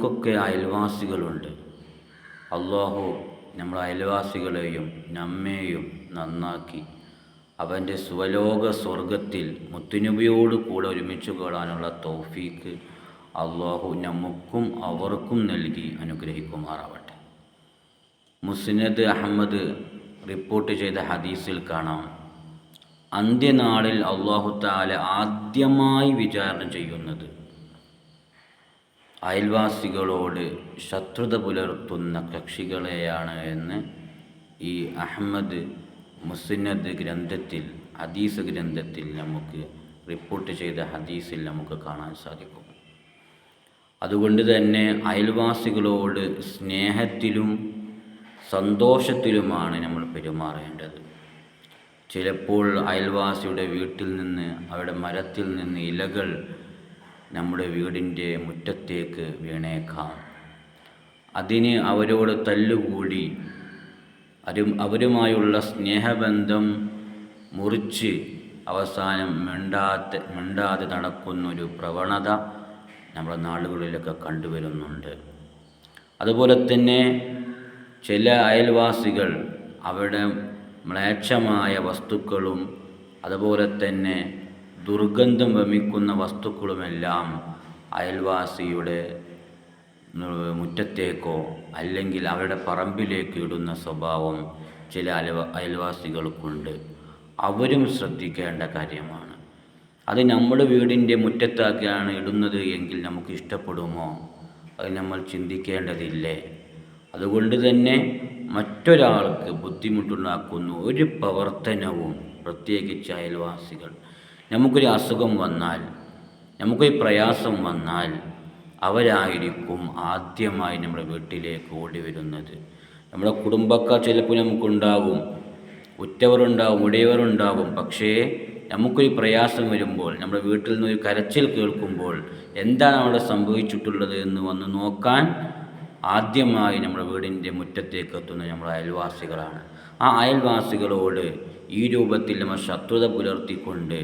നമുക്കൊക്കെ അയൽവാസികളുണ്ട്. അള്ളാഹു നമ്മുടെ അയൽവാസികളെയും നമ്മെയും നന്നാക്കി അവൻ്റെ സുവലോക സ്വർഗത്തിൽ മുത്തുനബിയോട് കൂടെ ഒരുമിച്ച് കൂടാനുള്ള തൗഫീക്ക് അള്ളാഹു നമുക്കും അവർക്കും നൽകി അനുഗ്രഹിക്കുമാറാവട്ടെ. മുസ്നദ് അഹമ്മദ് റിപ്പോർട്ട് ചെയ്ത ഹദീസിൽ കാണാം, അന്ത്യനാളിൽ അള്ളാഹു തആല ആദ്യമായി വിചാരണ ചെയ്യുന്നത് അയൽവാസികളോട് ശത്രുത പുലർത്തുന്ന കക്ഷികളെയാണ് എന്ന് ഈ അഹമ്മദ് മുസ്നദ് ഗ്രന്ഥത്തിൽ, ഹദീസ് ഗ്രന്ഥത്തിൽ നമുക്ക് റിപ്പോർട്ട് ചെയ്ത ഹദീസിൽ നമുക്ക് കാണാൻ സാധിക്കും. അതുകൊണ്ട് തന്നെ അയൽവാസികളോട് സ്നേഹത്തിലും സന്തോഷത്തിലുമാണ് നമ്മൾ പെരുമാറേണ്ടത്. ചിലപ്പോൾ അയൽവാസിയുടെ വീട്ടിൽ നിന്ന്, അവരുടെ മരത്തിൽ നിന്ന് ഇലകൾ നമ്മുടെ വീടിൻ്റെ മുറ്റത്തേക്ക് വീണേക്കാം. അതിന് അവരോട് തല്ലുകൂടി അവരുമായുള്ള സ്നേഹബന്ധം മുറിച്ച് അവസാനം മിണ്ടാതെ നടക്കുന്നൊരു പ്രവണത നമ്മുടെ നാടുകളിലൊക്കെ കണ്ടുവരുന്നുണ്ട്. അതുപോലെ തന്നെ ചില അയൽവാസികൾ അവരുടെ മ്ലേച്ഛമായ വസ്തുക്കളും അതുപോലെ തന്നെ ദുർഗന്ധം വമിക്കുന്ന വസ്തുക്കളുമെല്ലാം അയൽവാസിയുടെ മുറ്റത്തേക്കോ അല്ലെങ്കിൽ അവരുടെ പറമ്പിലേക്ക് ഇടുന്ന സ്വഭാവം ചില അയൽവാസികൾക്കുണ്ട്. അവരും ശ്രദ്ധിക്കേണ്ട കാര്യമാണ്. അത് നമ്മുടെ വീടിൻ്റെ മുറ്റത്താക്കിയാണ് ഇടുന്നത് എങ്കിൽ നമുക്ക് ഇഷ്ടപ്പെടുമോ? അത് നമ്മൾ ചിന്തിക്കേണ്ടതില്ലേ? അതുകൊണ്ട് തന്നെ മറ്റൊരാൾക്ക് ബുദ്ധിമുട്ടുണ്ടാക്കുന്ന ഒരു പ്രവർത്തനവും, പ്രത്യേകിച്ച് അയൽവാസികൾ, നമുക്കൊരു അസുഖം വന്നാൽ, നമുക്കൊരു പ്രയാസം വന്നാൽ അവരായിരിക്കും ആദ്യമായി നമ്മുടെ വീട്ടിലേക്ക് ഓടി വരുന്നത്. നമ്മുടെ കുടുംബക്കാർ ചിലപ്പോൾ നമുക്കുണ്ടാകും, ഉറ്റവരുണ്ടാകും, ഉടയവരുണ്ടാകും. പക്ഷേ നമുക്കൊരു പ്രയാസം വരുമ്പോൾ, നമ്മുടെ വീട്ടിൽ നിന്നൊരു കരച്ചിൽ കേൾക്കുമ്പോൾ എന്താണ് അവിടെ സംഭവിച്ചിട്ടുള്ളത് എന്ന് വന്ന് നോക്കാൻ ആദ്യമായി നമ്മുടെ വീടിൻ്റെ മുറ്റത്തേക്ക് എത്തുന്നത് നമ്മുടെ അയൽവാസികളാണ്. ആ അയൽവാസികളോട് ഈ രൂപത്തിൽ നമ്മൾ ശത്രുത പുലർത്തിക്കൊണ്ട്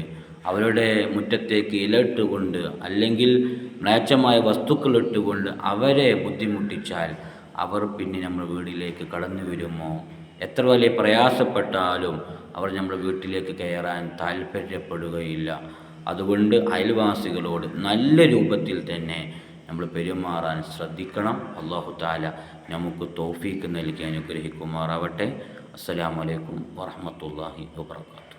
അവരുടെ മുറ്റത്തേക്ക് ഇലയിട്ടുകൊണ്ട് അല്ലെങ്കിൽ മ്ലേച്ഛമായ വസ്തുക്കൾ ഇട്ടുകൊണ്ട് അവരെ ബുദ്ധിമുട്ടിച്ചാൽ അവർ പിന്നെ നമ്മുടെ വീട്ടിലേക്ക് കടന്നു വരുമോ? എത്ര വലിയ പ്രയാസപ്പെട്ടാലും അവർ നമ്മുടെ വീട്ടിലേക്ക് കയറാൻ താല്പര്യപ്പെടുകയില്ല. അതുകൊണ്ട് അയൽവാസികളോട് നല്ല രൂപത്തിൽ തന്നെ നമ്മൾ പെരുമാറാൻ ശ്രദ്ധിക്കണം. അല്ലാഹു തആല നമുക്ക് തൗഫീക്ക് നൽകി അനുഗ്രഹിക്കുമാറാവട്ടെ. അസ്സലാമു അലൈക്കും വറഹ്മത്തുള്ളാഹി വബറകാതുഹു.